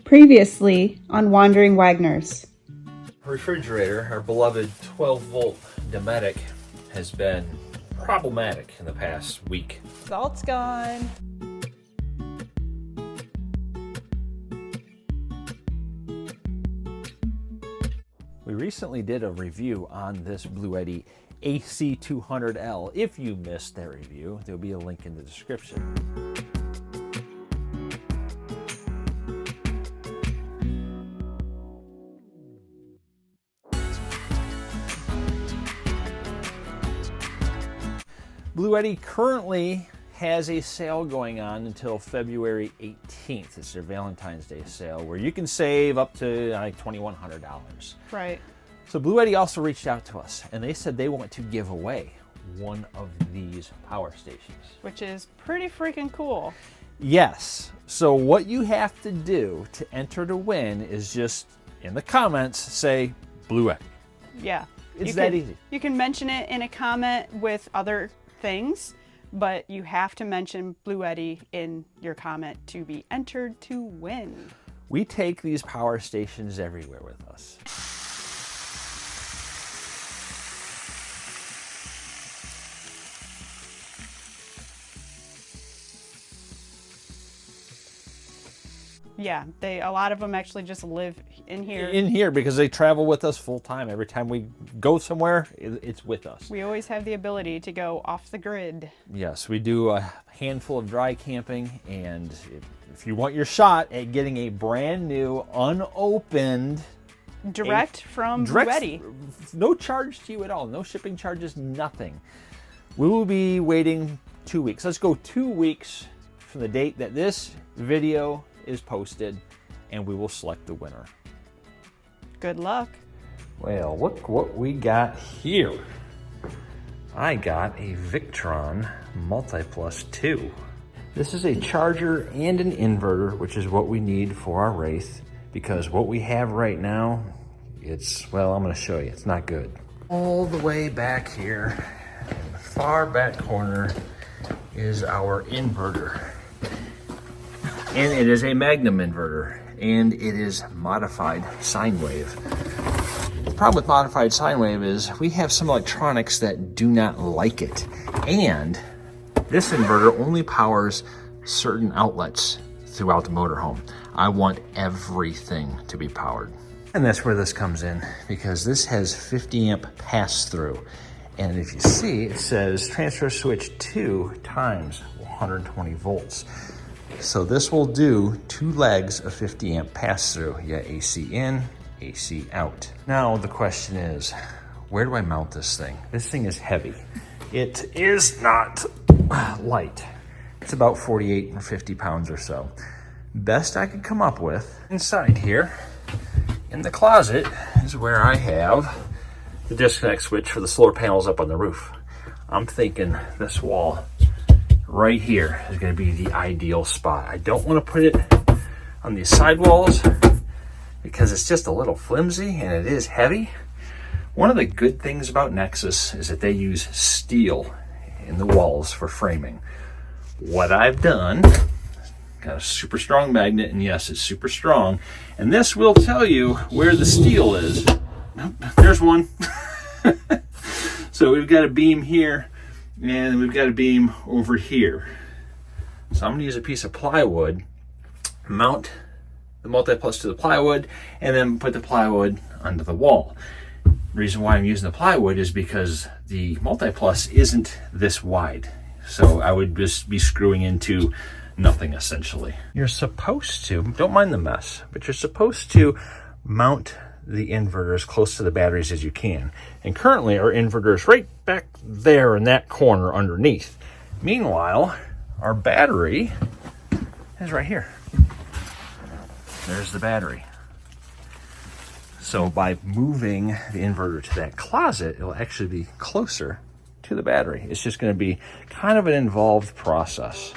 Previously on Wandering Wagners. Refrigerator, our beloved 12-volt Dometic, has been problematic in the past week. Salt's gone. We recently did a review on this Bluetti AC200L. If you missed that review, there'll be a link in the description. Bluetti currently has a sale going on until February 18th. It's their Valentine's Day sale where you can save up to like $2,100. Right. So Bluetti also reached out to us and they said they want to give away one of these power stations. Which is pretty freaking cool. Yes. So what you have to do to enter to win is just in the comments say Bluetti. Yeah. It's that easy. You can mention it in a comment with other things, but you have to mention Bluetti in your comment to be entered to win. We take these power stations everywhere with us. Yeah, a lot of them actually just live in here. In here because they travel with us full time. Every time we go somewhere, it's with us. We always have the ability to go off the grid. Yes, we do a handful of dry camping, and if you want your shot at getting a brand new, unopened, Direct from Bluetti. No charge to you at all, no shipping charges, nothing. We will be waiting 2 weeks. Let's go 2 weeks from the date that this video is posted, and we will select the winner. Good luck. Well, look what we got here. I got a Victron MultiPlus-II. This is a charger and an inverter, which is what we need for our Wraith, because what we have right now, well, I'm gonna show you, it's not good. All the way back here, in the far back corner, is our inverter. And it is a Magnum inverter, and it is modified sine wave. The problem with modified sine wave is we have some electronics that do not like it. And this inverter only powers certain outlets throughout the motorhome. I want everything to be powered. And that's where this comes in, because this has 50 amp pass-through. And if you see, it says transfer switch 2 times 120 volts. So this will do 2 legs of 50 amp pass-through. You got AC in, AC out. Now the question is, where do I mount this thing? This thing is heavy. It is not light. It's about 48 or 50 pounds or so. Best I could come up with, inside here, in the closet, is where I have the disconnect switch for the solar panels up on the roof. I'm thinking this wall right here is going to be the ideal spot. I don't want to put it on these side walls because it's just a little flimsy and it is heavy. One of the good things about Nexus is that they use steel in the walls for framing. What I've done, got a super strong magnet, and yes, it's super strong, and this will tell you where the steel is. There's one. So we've got a beam here, and we've got a beam over here. So I'm gonna use a piece of plywood, mount the MultiPlus to the plywood, and then put the plywood under the wall. The reason why I'm using the plywood is because the MultiPlus isn't this wide. So I would just be screwing into nothing essentially. You're supposed to, don't mind the mess, but you're supposed to mount the inverter as close to the batteries as you can. And currently our inverter is right back there in that corner underneath. Meanwhile, our battery is right here. There's the battery. So by moving the inverter to that closet, it'll actually be closer to the battery. It's just going to be kind of an involved process.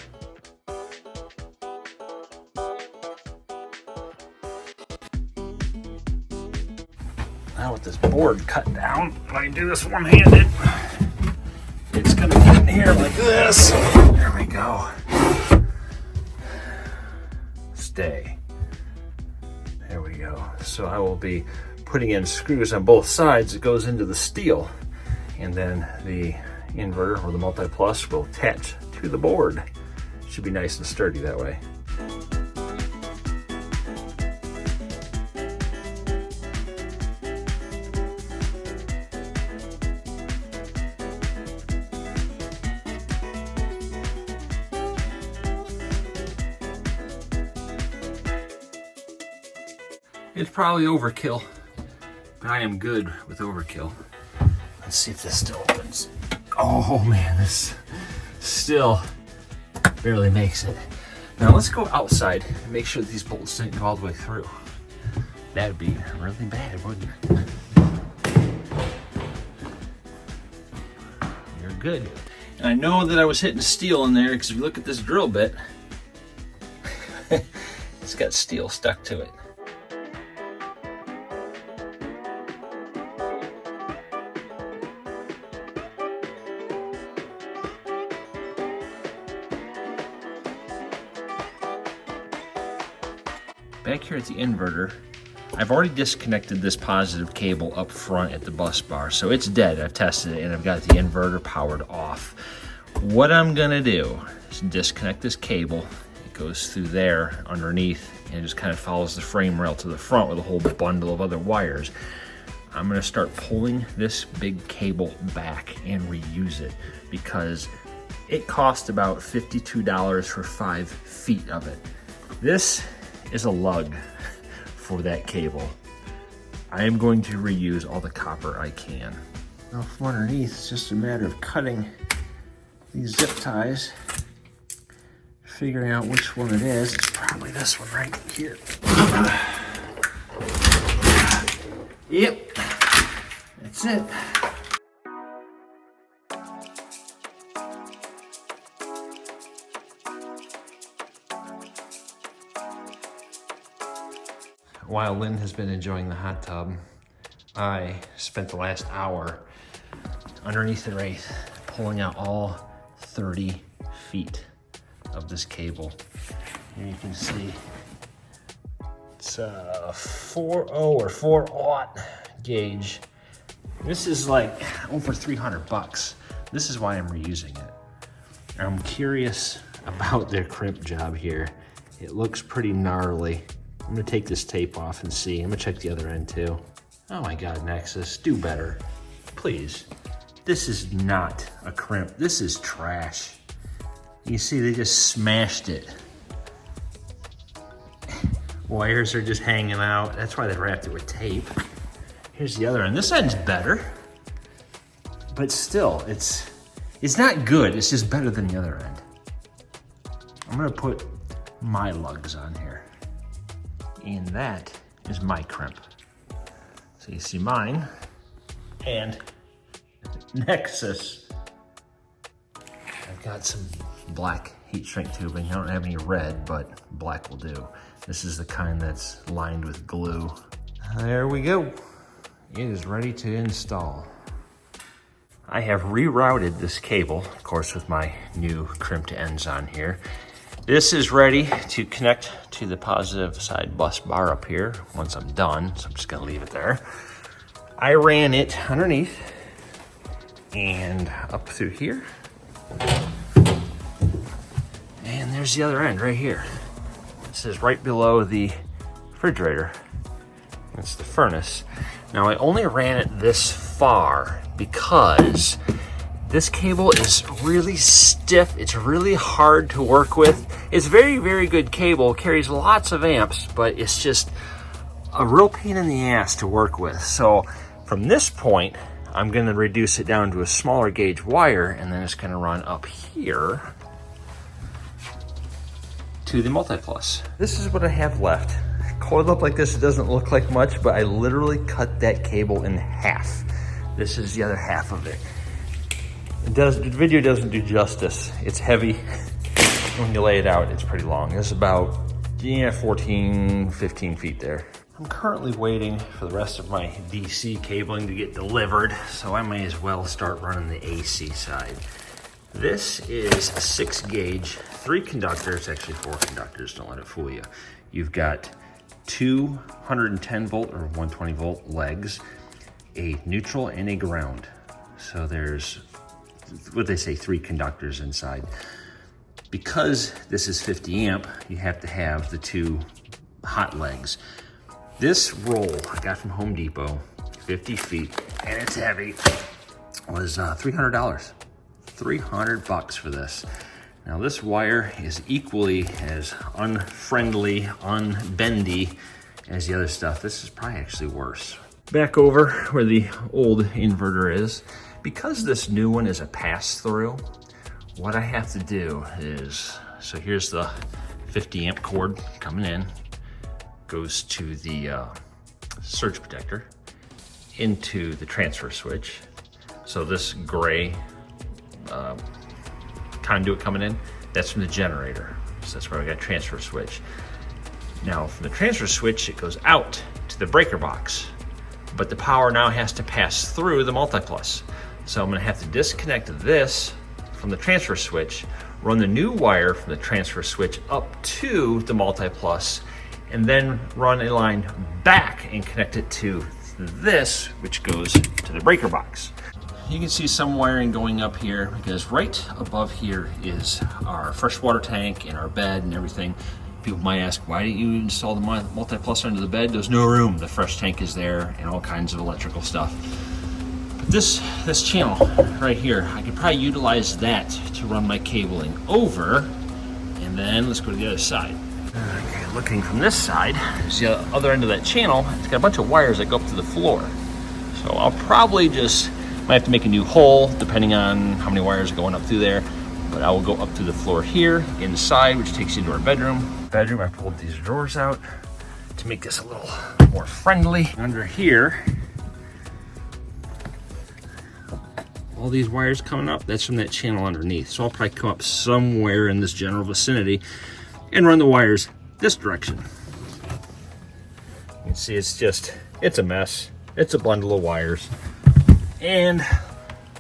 Now with this board cut down, I can do this one-handed. It's gonna get in here like this. There we go. Stay. So I will be putting in screws on both sides. It goes into the steel, and then the inverter or the MultiPlus will attach to the board. Should be nice and sturdy that way. It's probably overkill, but I am good with overkill. Let's see if this still opens. Oh man, this still barely makes it. Now let's go outside and make sure that these bolts didn't go all the way through. That'd be really bad, wouldn't it? You're good. And I know that I was hitting steel in there because if you look at this drill bit, it's got steel stuck to it. Back here at the inverter, I've already disconnected this positive cable up front at the bus bar, so it's dead. I've tested it and I've got the inverter powered off. What I'm gonna do is disconnect this cable. It goes through there underneath and it just kind of follows the frame rail to the front with a whole bundle of other wires. I'm gonna start pulling this big cable back and reuse it because it cost about $52 for 5 feet of it. This is a lug for that cable. I am going to reuse all the copper I can. Now from underneath, it's just a matter of cutting these zip ties, figuring out which one it is. It's probably this one right here. Yep, that's it. While Lynn has been enjoying the hot tub, I spent the last hour underneath the Wraith pulling out all 30 feet of this cable. Here you can see it's a 4.0 or 4/0 gauge. This is like over 300 bucks. This is why I'm reusing it. I'm curious about their crimp job here. It looks pretty gnarly. I'm gonna take this tape off and see. I'm gonna check the other end too. Oh my God, Nexus, do better. Please. This is not a crimp. This is trash. You see, they just smashed it. Wires are just hanging out. That's why they wrapped it with tape. Here's the other end. This end's better, but still, it's not good. It's just better than the other end. I'm gonna put my lugs on here. And that is my crimp. So you see mine and Nexus. I've got some black heat shrink tubing. I don't have any red, but black will do. This is the kind that's lined with glue. There we go. It is ready to install. I have rerouted this cable, of course, with my new crimped ends on here. This is ready to connect to the positive side bus bar up here once I'm done, so I'm just gonna leave it there. I ran it underneath and up through here. And there's the other end right here. This is right below the refrigerator. That's the furnace. Now I only ran it this far because this cable is really stiff. It's really hard to work with. It's very, very good cable, carries lots of amps, but it's just a real pain in the ass to work with. So from this point, I'm gonna reduce it down to a smaller gauge wire, and then it's gonna run up here to the MultiPlus. This is what I have left. Coiled up like this, it doesn't look like much, but I literally cut that cable in half. This is the other half of it. The video doesn't do justice. It's heavy. When you lay it out, it's pretty long. It's about 14, 15 feet there. I'm currently waiting for the rest of my DC cabling to get delivered, so I may as well start running the AC side. This is a 6 gauge, 3 conductors, actually 4 conductors, don't let it fool you. You've got 2 110 volt or 120 volt legs, a neutral and a ground. So there's, what they say, 3 conductors inside. Because this is 50 amp, you have to have the 2 hot legs. This roll I got from Home Depot, 50 feet, and it's heavy, was $300. 300 bucks for this. Now this wire is equally as unfriendly, unbendy as the other stuff. This is probably actually worse. Back over where the old inverter is, because this new one is a pass-through, what I have to do is, so here's the 50 amp cord coming in, goes to the surge protector, into the transfer switch. So this gray conduit coming in, that's from the generator. So that's where I got transfer switch. Now from the transfer switch, it goes out to the breaker box, but the power now has to pass through the MultiPlus. So I'm gonna have to disconnect this from the transfer switch, run the new wire from the transfer switch up to the MultiPlus, and then run a line back and connect it to this, which goes to the breaker box. You can see some wiring going up here because right above here is our freshwater tank and our bed and everything. People might ask, why didn't you install the MultiPlus under the bed? There's no room. The fresh tank is there and all kinds of electrical stuff. But this channel right here, I could probably utilize that to run my cabling over. And then let's go to the other side. Okay, looking from this side, there's the other end of that channel. It's got a bunch of wires that go up to the floor. So I'll probably might have to make a new hole depending on how many wires are going up through there. But I will go up to the floor here inside, which takes you into our bedroom. I pulled these drawers out to make this a little more friendly. Under here, all these wires coming up, that's from that channel underneath. So I'll probably come up somewhere in this general vicinity and run the wires this direction. You can see it's a mess. It's a bundle of wires. And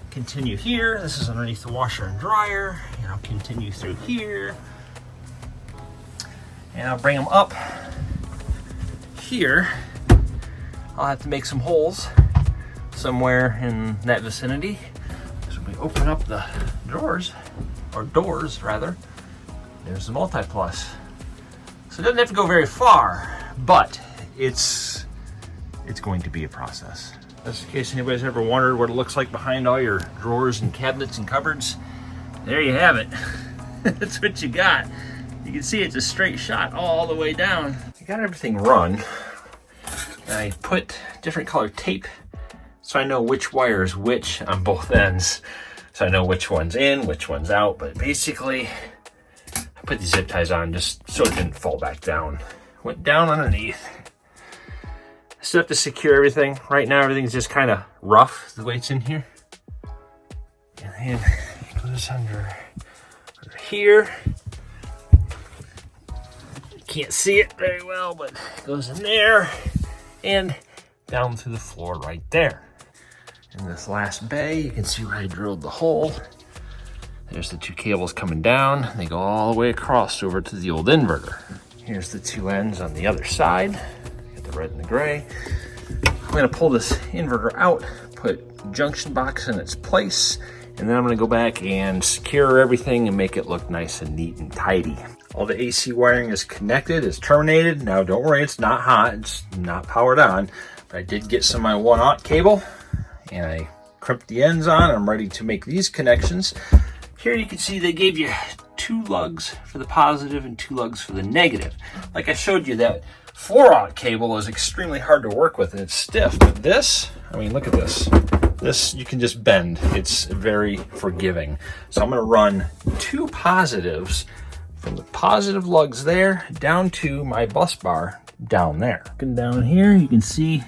continue here. This is underneath the washer and dryer. And I'll continue through here. And I'll bring them up here. I'll have to make some holes somewhere in that vicinity. So we open up the drawers, or doors rather. There's the MultiPlus. So it doesn't have to go very far, but it's going to be a process. Just in case anybody's ever wondered what it looks like behind all your drawers and cabinets and cupboards, there you have it. That's what you got. You can see it's a straight shot all the way down. I got everything run. I put different colored tape so I know which wire is which on both ends. So I know which one's in, which one's out. But basically, I put these zip ties on just so it didn't fall back down. Went down underneath. Still have to secure everything. Right now, everything's just kind of rough the way it's in here. And then it goes under here. Can't see it very well, but it goes in there and down through the floor right there. In this last bay, you can see where I drilled the hole. There's the 2 cables coming down. They go all the way across over to the old inverter. Here's the 2 ends on the other side. Got the red and the gray. I'm gonna pull this inverter out, put junction box in its place, and then I'm gonna go back and secure everything and make it look nice and neat and tidy. All the AC wiring is connected, it's terminated. Now don't worry, it's not hot, it's not powered on, but I did get some of my 1/0 cable and I crimped the ends on. I'm ready to make these connections. Here you can see they gave you 2 lugs for the positive and 2 lugs for the negative. Like I showed you, that 4/0 cable is extremely hard to work with and it's stiff, but this, I mean, look at this. This you can just bend. It's very forgiving. So I'm gonna run 2 positives from the positive lugs there down to my bus bar down there. Looking down here, you can see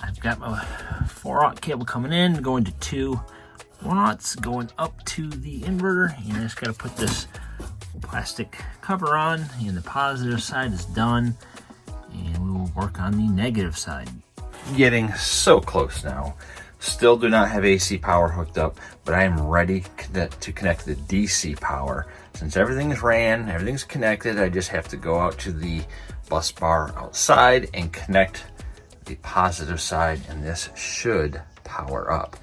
I've got my 4/0 cable coming in, going to 2 1/0s going up to the inverter, and I just gotta put this plastic cover on, and the positive side is done, and we will work on the negative side. Getting so close now. Still do not have AC power hooked up, but I am ready to connect the DC power. Since everything's ran, everything's connected, I just have to go out to the bus bar outside and connect the positive side, and this should power up.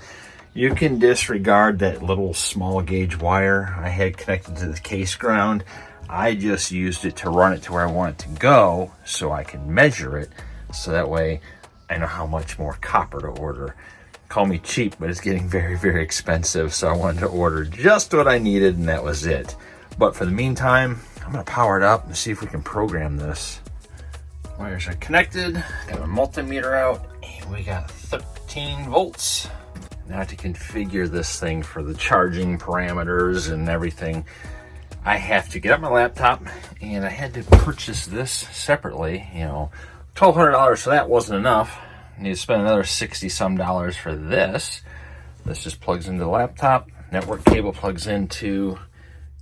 You can disregard that little small gauge wire I had connected to the case ground. I just used it to run it to where I want it to go so I can measure it, so that way I know how much more copper to order. Call me cheap, but it's getting very, very expensive, so I wanted to order just what I needed, and that was it. But for the meantime, I'm gonna power it up and see if we can program this. Wires are connected, got a multimeter out, and we got 13 volts. Now to configure this thing for the charging parameters and everything, I have to get up my laptop, and I had to purchase this separately. You know, $1,200, so that wasn't enough. I need to spend another $60 some for this. This just plugs into the laptop. Network cable plugs into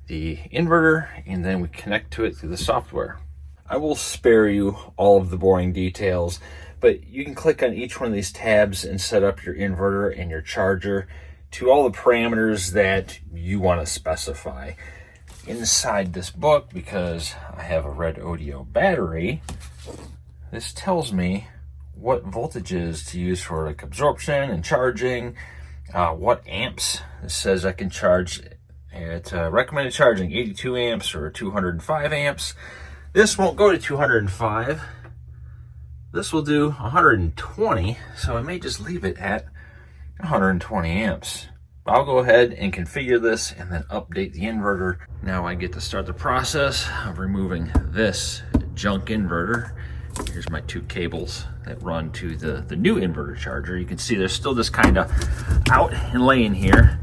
the inverter, and then we connect to it through the software. I will spare you all of the boring details, but you can click on each one of these tabs and set up your inverter and your charger to all the parameters that you want to specify. Inside this book, because I have a red Audio battery, this tells me what voltages to use for like absorption and charging, what amps. It says I can charge at recommended charging 82 amps or 205 amps. This won't go to 205. This will do 120, so I may just leave it at 120 amps. I'll go ahead and configure this and then update the inverter. Now I get to start the process of removing this junk inverter. Here's my 2 cables that run to the new inverter charger. You can see they're still just kind of out and laying here.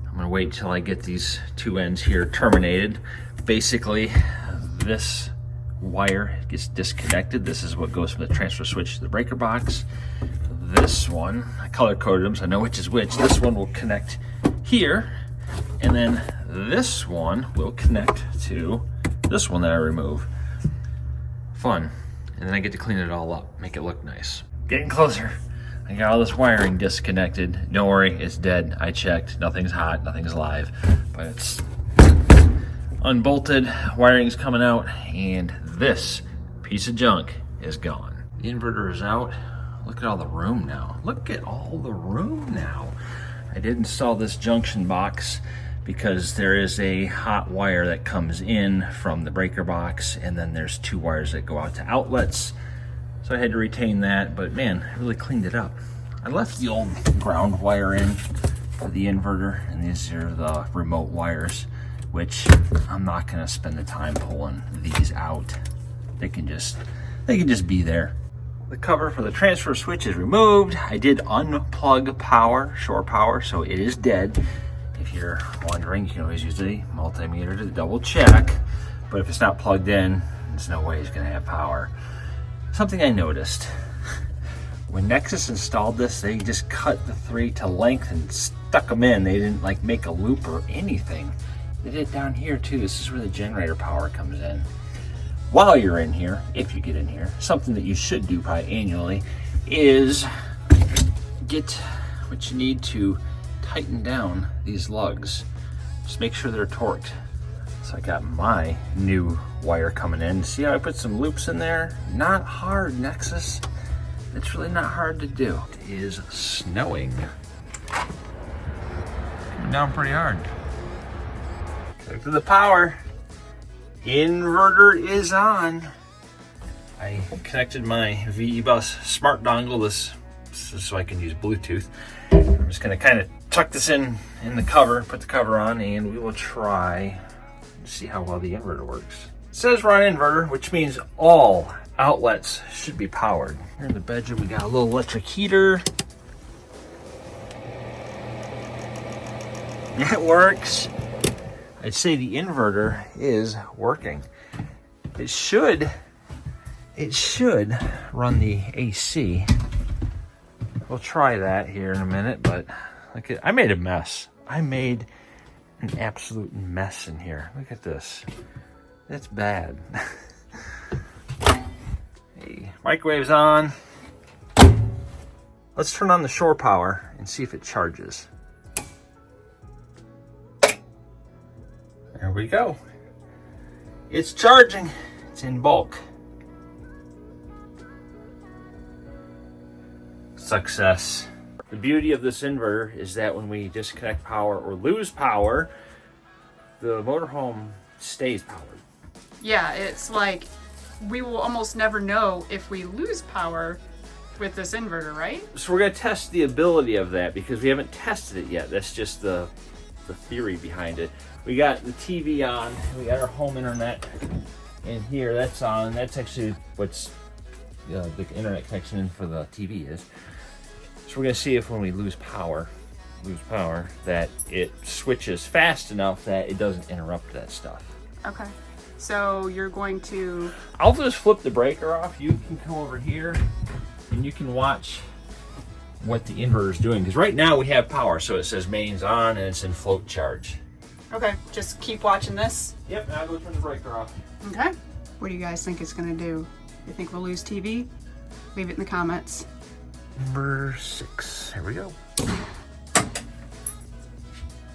I'm gonna wait till I get these 2 ends here terminated. Basically, this wire gets disconnected. This is what goes from the transfer switch to the breaker box. This one, I color coded them so I know which is which. This one will connect here, and then this one will connect to this one that I remove. Fun. And then I get to clean it all up, make it look nice. Getting closer. I got all this wiring disconnected. Don't worry, it's dead. I checked. Nothing's hot, nothing's live, but it's unbolted. Wiring's coming out, and this piece of junk is gone. The inverter is out. Look at all the room now. Look at all the room now. I did install this junction box because there is a hot wire that comes in from the breaker box, and then there's 2 wires that go out to outlets. So I had to retain that, but man, I really cleaned it up. I left the old ground wire in for the inverter, and these are the remote wires, which I'm not gonna spend the time pulling these out. They can just be there. The cover for the transfer switch is removed. I did unplug power, shore power, so it is dead. If you're wondering, you can always use the multimeter to double check, but if it's not plugged in, there's no way it's gonna have power. Something I noticed, when Nexus installed this, they just cut the 3 to length and stuck them in. They didn't like make a loop or anything. They did it down here too. This is where the generator power comes in. While you're in here, if you get in here, something that you should do probably annually is get what you need to tighten down these lugs. Just make sure they're torqued. So I got my new wire coming in. See how I put some loops in there? Not hard, Nexus. It's really not hard to do. It is snowing. Coming down pretty hard. Connect to the power. Inverter is on. I connected my VE Bus smart dongle. This is so I can use Bluetooth. I'm just gonna kind of tuck this in the cover, put the cover on, and we will try to see how well the inverter works. It says we're on inverter, which means all outlets should be powered. Here in the bedroom, we got a little electric heater. It works. I'd say the inverter is working. It should run the AC. We'll try that here in a minute, but look at, I made a mess. I made an absolute mess in here. Look at this. It's bad. Hey, microwave's on. Let's turn on the shore power and see if it charges. There we go. It's charging. It's in bulk. Success. The beauty of this inverter is that when we disconnect power or lose power, the motorhome stays powered. Yeah, it's like we will almost never know if we lose power with this inverter, right? So we're going to test the ability of that because we haven't tested it yet. That's just the theory behind it. We got the TV on, we got our home internet in here, that's on. That's actually what's the internet connection for the TV is. So we're going to see if when we lose power, that it switches fast enough that it doesn't interrupt that stuff. Okay. So you're going to... I'll just flip the breaker off. You can come over here and you can watch what the inverter is doing. Because right now we have power, so it says mains on and it's in float charge. Okay, just keep watching this. Yep, now I'll go turn the breaker off. Okay. What do you guys think it's going to do? You think we'll lose TV? Leave it in the comments. Number 6. Here we go.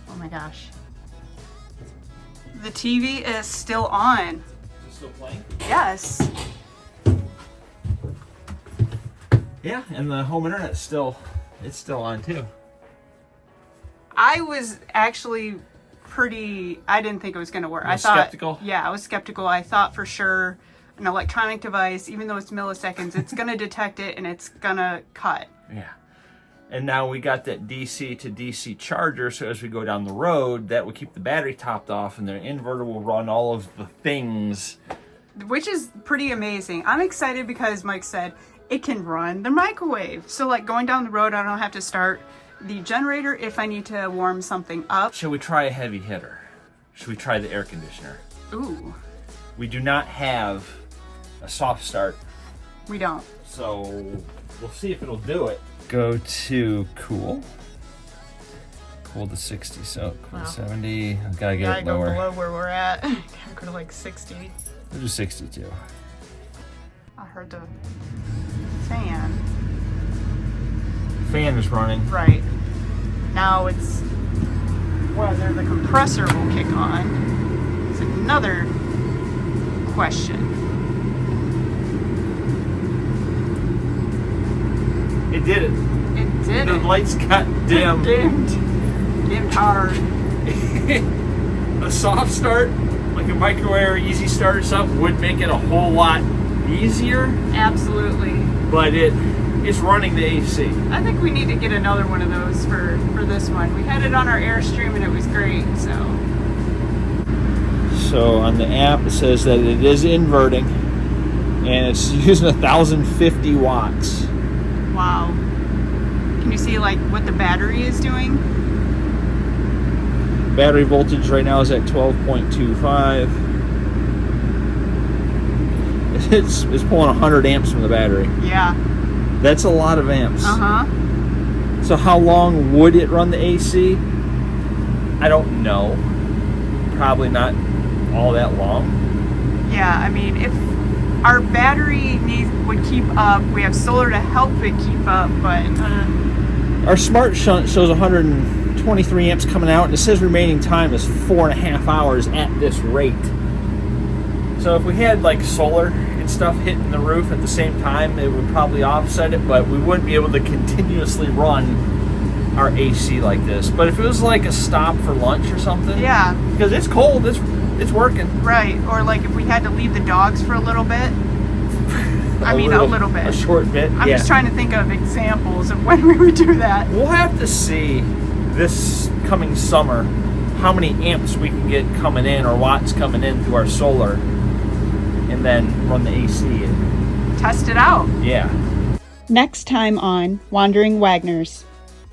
Oh my gosh. The TV is still on. Is it still playing? Yes. Yeah, and the home internet's still on too. I was actually I didn't think it was going to work. I thought skeptical? Yeah, I was skeptical. I thought for sure an electronic device, even though it's milliseconds, it's going to detect it and it's going to cut. Yeah. And now we got that DC to DC charger, so as we go down the road, that will keep the battery topped off and the inverter will run all of the things. Which is pretty amazing. I'm excited because Mike said it can run the microwave. So like going down the road, I don't have to start the generator if I need to warm something up. Should we try a heavy hitter? Should we try the air conditioner? Ooh. We do not have a soft start. We don't. So we'll see if it'll do it. Go to cool. Cool to 60, so cool to 70. I've got to get it lower. Go below where we're at. Gotta go to like 60. We'll do 62. I heard the fan. Fan is running. Right. Now it's whether the compressor will kick on. It's another question. It did it. It did. The lights got dim. Dimmed hard. A soft start, like a microwave or easy start or something, would make it a whole lot easier. Absolutely. But it's running the AC. I think we need to get another one of those for this one. We had it on our Airstream and it was great, so. So on the app it says that it is inverting and it's using 1,050 watts. Wow. Can you see like what the battery is doing? Battery voltage right now is at 12.25. It's pulling 100 amps from the battery. Yeah. That's a lot of amps. Uh-huh. So how long would it run the AC? I don't know. Probably not all that long. Yeah, I mean, if our battery would keep up, we have solar to help it keep up, but... Our smart shunt shows 123 amps coming out, and it says remaining time is 4.5 hours at this rate. So if we had like solar and stuff hitting the roof at the same time, it would probably offset it, but we wouldn't be able to continuously run our AC like this. But if it was like a stop for lunch or something, yeah, because it's cold, it's working. Right, or like if we had to leave the dogs for a little bit. A little bit. A short bit. I'm just trying to think of examples of when we would do that. We'll have to see this coming summer how many amps we can get coming in or watts coming in through our solar, and then run the AC and test it out. Yeah. Next time on Wandering Wagners.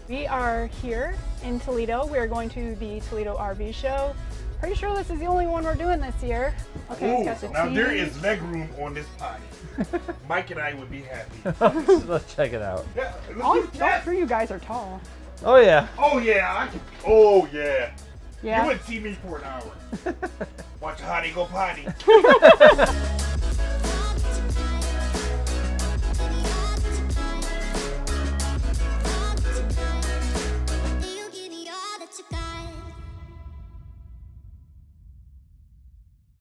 We are here in Toledo. We're going to the Toledo RV show. Pretty sure this is the only one we're doing this year. Okay, it's got the now TV. there is leg room on this potty. Mike and I would be happy. Let's check it out. Yeah, All three of you guys are tall. Oh yeah. Oh yeah. Oh yeah. Yeah. You wouldn't see me for an hour. Watch a hottie go potty.